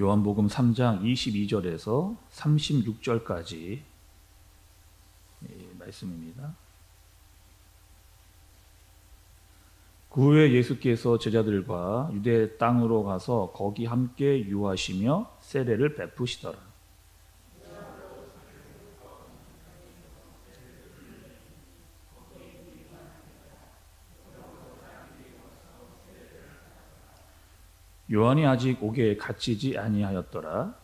요한복음 3장 22절에서 36절까지 말씀입니다. 그 후에 예수께서 제자들과 유대 땅으로 가서 거기 함께 유하시며 세례를 베푸시더라. 요한이 아직 옥에 갇히지 아니하였더라.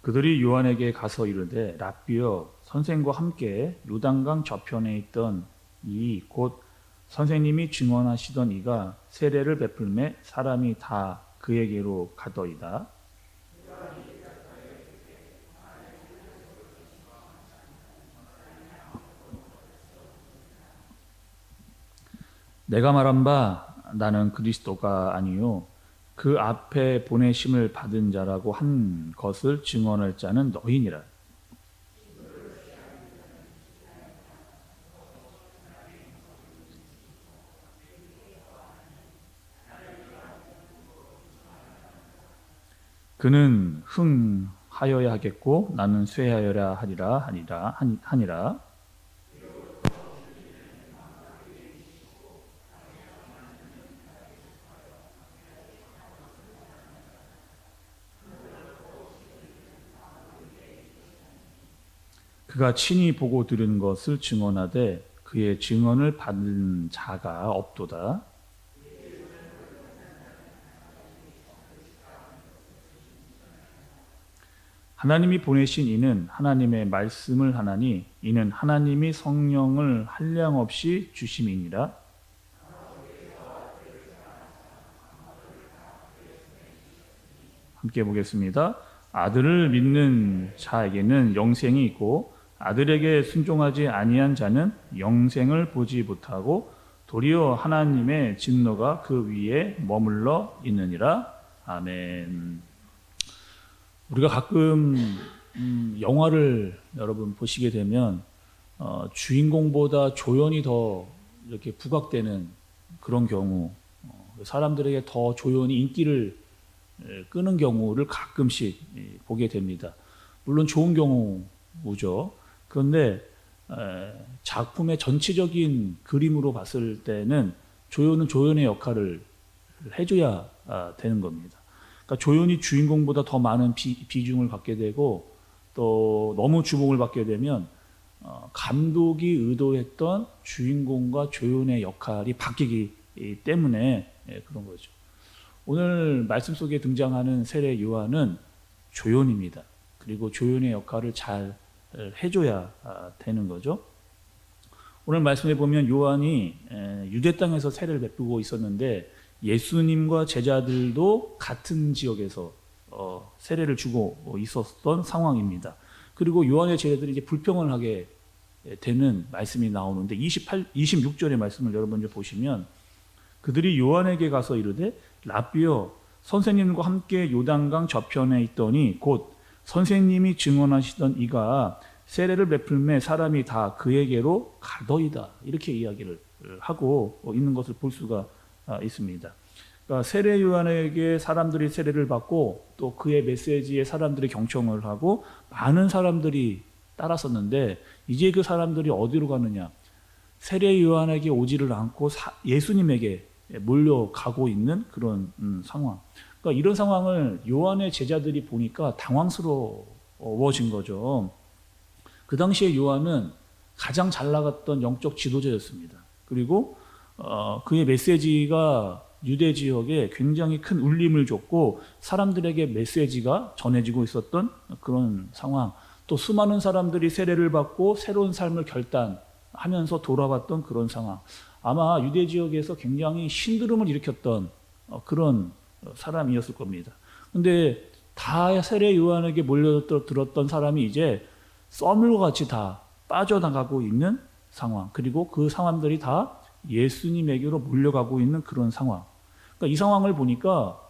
그들이 요한에게 가서 이르되 랍비여, 선생과 함께 요단강 저편에 있던 이 곧 선생님이 증언하시던 이가 세례를 베풀매 사람이 다 그에게로 가더이다. 내가 말한 바 나는 그리스도가 아니요 그 앞에 보내심을 받은 자라고 한 것을 증언할 자는 너희니라. 그는 흥하여야 하겠고 나는 쇠하여야 하니라. 그가 친히 보고 들은 것을 증언하되 그의 증언을 받는 자가 없도다. 하나님이 보내신 이는 하나님의 말씀을 하나니 이는 하나님이 성령을 한량없이 주심이니라. 함께 보겠습니다. 아들을 믿는 자에게는 영생이 있고 아들에게 순종하지 아니한 자는 영생을 보지 못하고 도리어 하나님의 진노가 그 위에 머물러 있느니라. 아멘. 우리가 가끔 영화를 여러분 보시게 되면 주인공보다 조연이 더 이렇게 부각되는 그런 경우, 사람들에게 더 조연이 인기를 끄는 경우를 가끔씩 보게 됩니다. 물론 좋은 경우죠. 그런데 작품의 전체적인 그림으로 봤을 때는 조연은 조연의 역할을 해줘야 되는 겁니다. 그러니까 조연이 주인공보다 더 많은 비중을 받게 되고 또 너무 주목을 받게 되면 감독이 의도했던 주인공과 조연의 역할이 바뀌기 때문에 그런 거죠. 오늘 말씀 속에 등장하는 세례 요한은 조연입니다. 그리고 조연의 역할을 잘 해줘야 되는 거죠. 오늘 말씀에 보면 요한이 유대 땅에서 세례를 베푸고 있었는데 예수님과 제자들도 같은 지역에서 세례를 주고 있었던 상황입니다. 그리고 요한의 제자들이 이제 불평을 하게 되는 말씀이 나오는데 26절의 말씀을 여러분 보시면 그들이 요한에게 가서 이르되 랍비여, 선생님과 함께 요단강 저편에 있더니 곧 선생님이 증언하시던 이가 세례를 베풀매 사람이 다 그에게로 가더이다. 이렇게 이야기를 하고 있는 것을 볼 수가 있습니다. 그러니까 세례 요한에게 사람들이 세례를 받고 또 그의 메시지에 사람들이 경청을 하고 많은 사람들이 따랐었는데 이제 그 사람들이 어디로 가느냐? 세례 요한에게 오지를 않고 예수님에게 몰려가고 있는 그런 상황. 그러니까 이런 상황을 요한의 제자들이 보니까 당황스러워진 거죠. 그 당시에 요한은 가장 잘 나갔던 영적 지도자였습니다. 그리고 그의 메시지가 유대 지역에 굉장히 큰 울림을 줬고 사람들에게 메시지가 전해지고 있었던 그런 상황. 또 수많은 사람들이 세례를 받고 새로운 삶을 결단하면서 돌아왔던 그런 상황. 아마 유대 지역에서 굉장히 신드롬을 일으켰던 그런 사람이었을 겁니다. 그런데 다 세례 요한에게 몰려들었던 사람이 이제 썰물과 같이 다 빠져나가고 있는 상황. 그리고 그 사람들이 다 예수님에게로 몰려가고 있는 그런 상황. 그러니까 이 상황을 보니까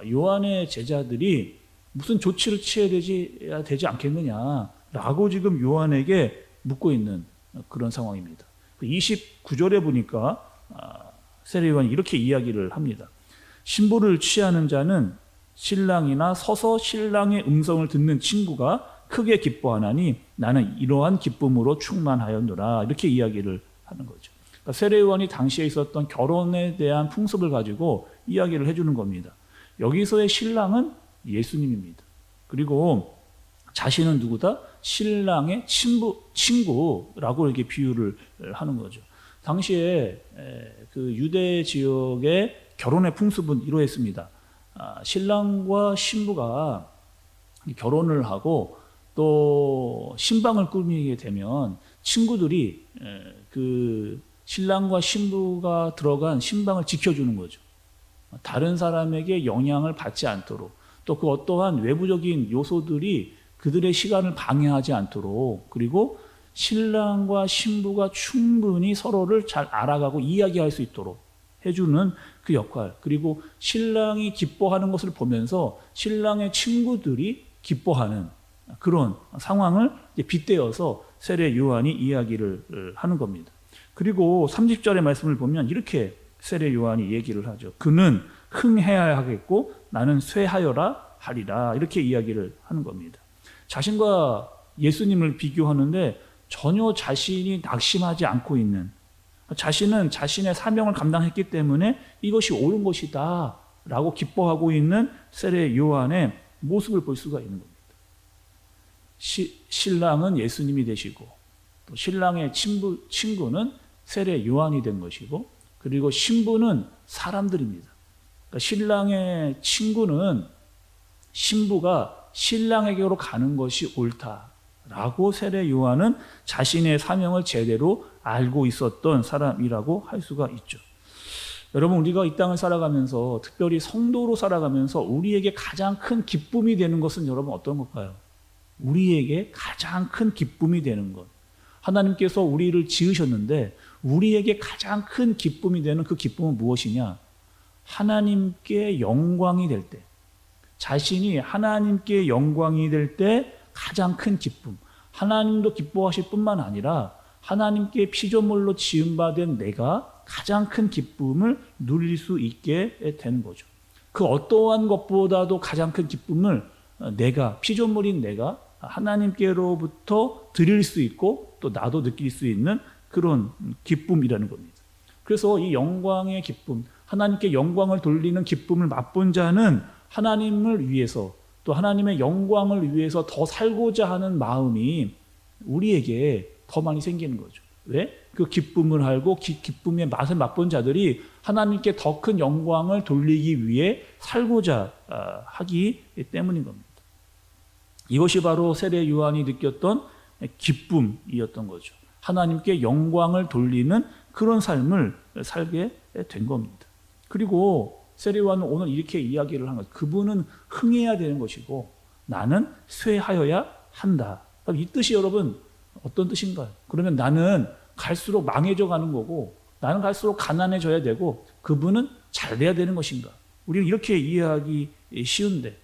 요한의 제자들이 무슨 조치를 취해야 되지 않겠느냐라고 지금 요한에게 묻고 있는 그런 상황입니다. 그 29절에 보니까 세례 요한이 이렇게 이야기를 합니다. 신부를 취하는 자는 신랑이나 서서 신랑의 음성을 듣는 친구가 크게 기뻐하나니 나는 이러한 기쁨으로 충만하였노라. 이렇게 이야기를 하는 거죠. 그러니까 세례 요한이 당시에 있었던 결혼에 대한 풍습을 가지고 이야기를 해주는 겁니다. 여기서의 신랑은 예수님입니다. 그리고 자신은 누구다? 신랑의 친구라고 이렇게 비유를 하는 거죠. 당시에 그 유대 지역의 결혼의 풍습은 이러했습니다. 신랑과 신부가 결혼을 하고 또 신방을 꾸미게 되면 친구들이 그 신랑과 신부가 들어간 신방을 지켜주는 거죠. 다른 사람에게 영향을 받지 않도록, 또 그 어떠한 외부적인 요소들이 그들의 시간을 방해하지 않도록, 그리고 신랑과 신부가 충분히 서로를 잘 알아가고 이야기할 수 있도록 해주는 그 역할, 그리고 신랑이 기뻐하는 것을 보면서 신랑의 친구들이 기뻐하는 그런 상황을 빗대어서 세례 요한이 이야기를 하는 겁니다. 그리고 30절의 말씀을 보면 이렇게 세례 요한이 얘기를 하죠. 그는 흥해야 하겠고 나는 쇠하여라 하리라. 이렇게 이야기를 하는 겁니다. 자신과 예수님을 비교하는데 전혀 자신이 낙심하지 않고 있는, 자신은 자신의 사명을 감당했기 때문에 이것이 옳은 것이다 라고 기뻐하고 있는 세례 요한의 모습을 볼 수가 있는 겁니다. 신랑은 예수님이 되시고 또 신랑의 친구는 세례 요한이 된 것이고, 그리고 신부는 사람들입니다. 그러니까 신랑의 친구는 신부가 신랑에게로 가는 것이 옳다라고 세례 요한은 자신의 사명을 제대로 알고 있었던 사람이라고 할 수가 있죠. 여러분, 우리가 이 땅을 살아가면서, 특별히 성도로 살아가면서 우리에게 가장 큰 기쁨이 되는 것은 여러분 어떤 걸까요? 우리에게 가장 큰 기쁨이 되는 것, 하나님께서 우리를 지으셨는데 우리에게 가장 큰 기쁨이 되는 그 기쁨은 무엇이냐? 하나님께 영광이 될 때, 자신이 하나님께 영광이 될 때 가장 큰 기쁨, 하나님도 기뻐하실 뿐만 아니라 하나님께 피조물로 지음받은 내가 가장 큰 기쁨을 누릴 수 있게 되는 거죠. 그 어떠한 것보다도 가장 큰 기쁨을 내가, 피조물인 내가 하나님께로부터 드릴 수 있고 또 나도 느낄 수 있는 그런 기쁨이라는 겁니다. 그래서 이 영광의 기쁨, 하나님께 영광을 돌리는 기쁨을 맛본 자는 하나님을 위해서, 또 하나님의 영광을 위해서 더 살고자 하는 마음이 우리에게 더 많이 생기는 거죠. 왜? 그 기쁨을 알고 기쁨의 맛을 맛본 자들이 하나님께 더 큰 영광을 돌리기 위해 살고자 하기 때문인 겁니다. 이것이 바로 세례 요한이 느꼈던 기쁨이었던 거죠. 하나님께 영광을 돌리는 그런 삶을 살게 된 겁니다. 그리고 세례 요한은 오늘 이렇게 이야기를 한 거죠. 그분은 흥해야 되는 것이고 나는 쇠하여야 한다. 이 뜻이 여러분 어떤 뜻인가요? 그러면 나는 갈수록 망해져 가는 거고 나는 갈수록 가난해져야 되고 그분은 잘 돼야 되는 것인가? 우리는 이렇게 이해하기 쉬운데,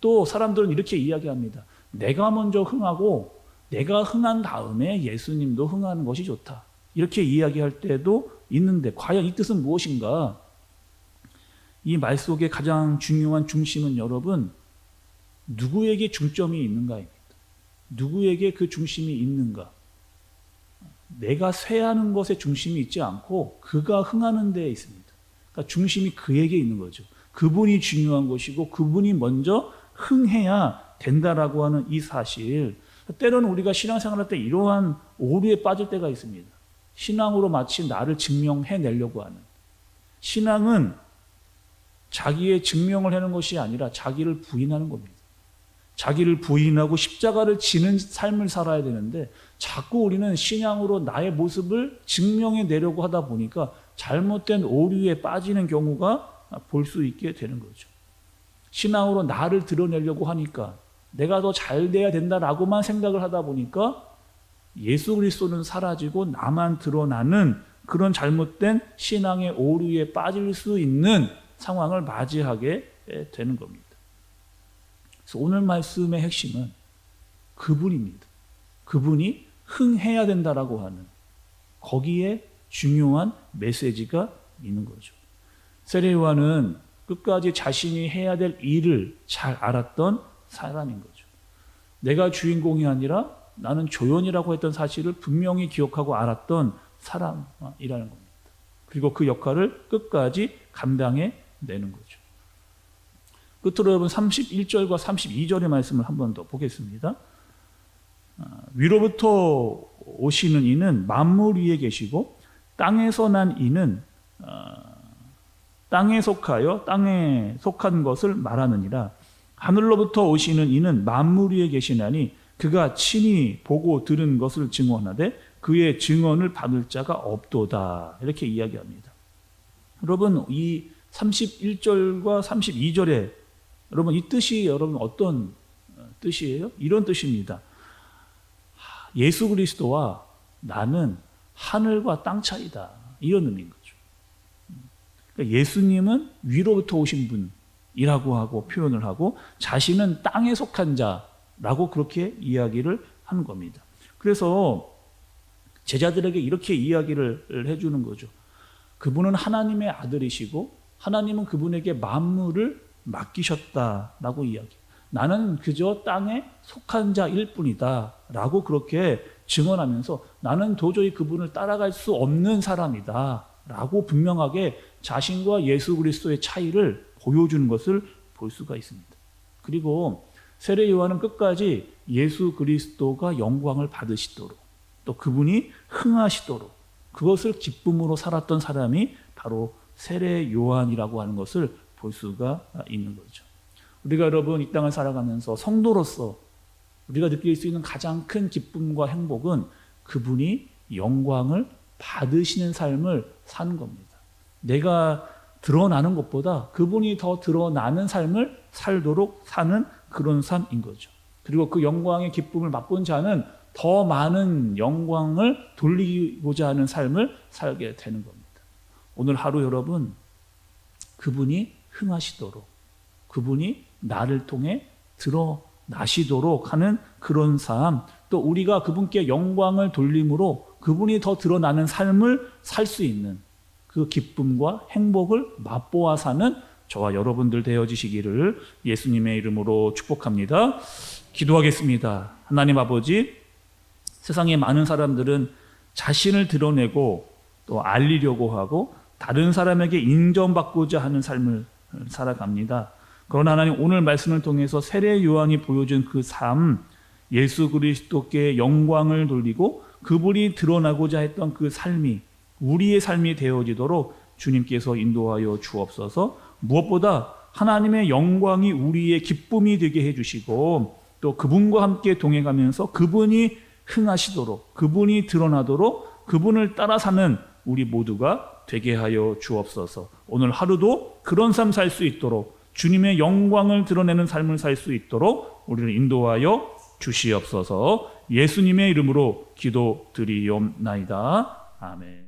또 사람들은 이렇게 이야기합니다. 내가 먼저 흥하고 내가 흥한 다음에 예수님도 흥하는 것이 좋다. 이렇게 이야기할 때도 있는데 과연 이 뜻은 무엇인가? 이 말 속에 가장 중요한 중심은 여러분, 누구에게 중점이 있는가입니다. 누구에게 그 중심이 있는가? 내가 쇠하는 것에 중심이 있지 않고 그가 흥하는 데에 있습니다. 그러니까 중심이 그에게 있는 거죠. 그분이 중요한 것이고 그분이 먼저 흥해야 된다라고 하는 이 사실. 때로는 우리가 신앙생활할 때 이러한 오류에 빠질 때가 있습니다. 신앙으로 마치 나를 증명해내려고 하는. 신앙은 자기의 증명을 하는 것이 아니라 자기를 부인하는 겁니다. 자기를 부인하고 십자가를 지는 삶을 살아야 되는데 자꾸 우리는 신앙으로 나의 모습을 증명해내려고 하다 보니까 잘못된 오류에 빠지는 경우가 볼 수 있게 되는 거죠. 신앙으로 나를 드러내려고 하니까 내가 더 잘 돼야 된다라고만 생각을 하다 보니까 예수 그리스도는 사라지고 나만 드러나는 그런 잘못된 신앙의 오류에 빠질 수 있는 상황을 맞이하게 되는 겁니다. 그래서 오늘 말씀의 핵심은 그분입니다. 그분이 흥해야 된다라고 하는, 거기에 중요한 메시지가 있는 거죠. 세례 요한은 끝까지 자신이 해야 될 일을 잘 알았던 사람인 거죠. 내가 주인공이 아니라 나는 조연이라고 했던 사실을 분명히 기억하고 알았던 사람이라는 겁니다. 그리고 그 역할을 끝까지 감당해 내는 거죠. 끝으로 여러분 31절과 32절의 말씀을 한 번 더 보겠습니다. 위로부터 오시는 이는 만물 위에 계시고 땅에서 난 이는 땅에 속하여 땅에 속한 것을 말하느니라. 하늘로부터 오시는 이는 만물 위에 계시나니 그가 친히 보고 들은 것을 증언하되 그의 증언을 받을 자가 없도다. 이렇게 이야기합니다. 여러분 이 31절과 32절에 여러분 이 뜻이 여러분 어떤 뜻이에요? 이런 뜻입니다. 예수 그리스도와 나는 하늘과 땅 차이다. 이런 의미인 거죠. 그러니까 예수님은 위로부터 오신 분이라고 하고 표현을 하고 자신은 땅에 속한 자라고 그렇게 이야기를 하는 겁니다. 그래서 제자들에게 이렇게 이야기를 해주는 거죠. 그분은 하나님의 아들이시고 하나님은 그분에게 만물을 맡기셨다라고 이야기해요. 나는 그저 땅에 속한 자일 뿐이다 라고 그렇게 증언하면서 나는 도저히 그분을 따라갈 수 없는 사람이다 라고 분명하게 자신과 예수 그리스도의 차이를 보여주는 것을 볼 수가 있습니다. 그리고 세례 요한은 끝까지 예수 그리스도가 영광을 받으시도록 또 그분이 흥하시도록 그것을 기쁨으로 살았던 사람이 바로 세례 요한이라고 하는 것을 볼 수가 있는 거죠. 우리가 여러분 이 땅을 살아가면서 성도로서 우리가 느낄 수 있는 가장 큰 기쁨과 행복은 그분이 영광을 받으시는 삶을 사는 겁니다. 내가 드러나는 것보다 그분이 더 드러나는 삶을 살도록 사는 그런 삶인 거죠. 그리고 그 영광의 기쁨을 맛본 자는 더 많은 영광을 돌리고자 하는 삶을 살게 되는 겁니다. 오늘 하루 여러분 그분이 흥하시도록 그분이 나를 통해 드러나시도록 하는 그런 삶, 또 우리가 그분께 영광을 돌림으로 그분이 더 드러나는 삶을 살 수 있는 그 기쁨과 행복을 맛보아 사는 저와 여러분들 되어지시기를 예수님의 이름으로 축복합니다. 기도하겠습니다. 하나님 아버지, 세상의 많은 사람들은 자신을 드러내고 또 알리려고 하고 다른 사람에게 인정받고자 하는 삶을 살아갑니다. 그러나 하나님 오늘 말씀을 통해서 세례 요한이 보여준 그 삶, 예수 그리스도께 영광을 돌리고 그분이 드러나고자 했던 그 삶이 우리의 삶이 되어지도록 주님께서 인도하여 주옵소서. 무엇보다 하나님의 영광이 우리의 기쁨이 되게 해주시고 또 그분과 함께 동행하면서 그분이 흥하시도록 그분이 드러나도록 그분을 따라 사는 우리 모두가 되게 하여 주옵소서. 오늘 하루도 그런 삶 살 수 있도록 주님의 영광을 드러내는 삶을 살 수 있도록 우리를 인도하여 주시옵소서. 예수님의 이름으로 기도드리옵나이다. 아멘.